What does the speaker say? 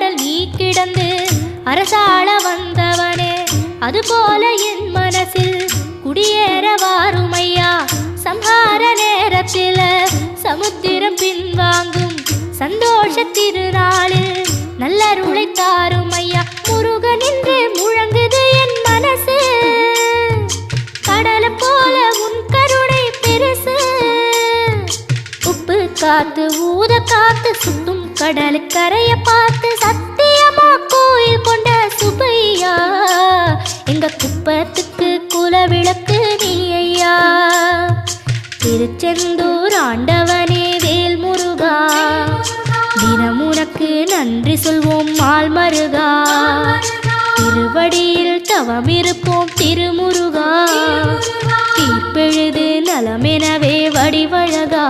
கடல் நீ கிடந்து அரசாள வந்தவனே, அதுபோல என் மனசில் குடியேற வாருமையா. சம்ஹார நேரத்தில சமுத்திரம் பின்வாங்கும் சந்தோஷ திருநாளில் நல்லருளை தாருமையா. முருகன் என்று முழங்குது என் மனசு, கடலை போல உன் கருணை பெருசு. உப்பு காத்து ஊத காத்து சுத்தும் கடலுக்கரைய பார்த்து சத்தியமா கோயில் கொண்ட சுப்பையா. எங்க குப்பத்துக்கு குலவிளக்கு நீ ஐயா. திருச்செந்தூர் ஆண்டவனே வேல் முருகா, தினம் உனக்கு நன்றி சொல்வோம் மால் மருகா. திருவடியில் தவமிருப்போம் திருமுருகா, தீர்ப்பெழுது நலமெனவே வடிவழகா.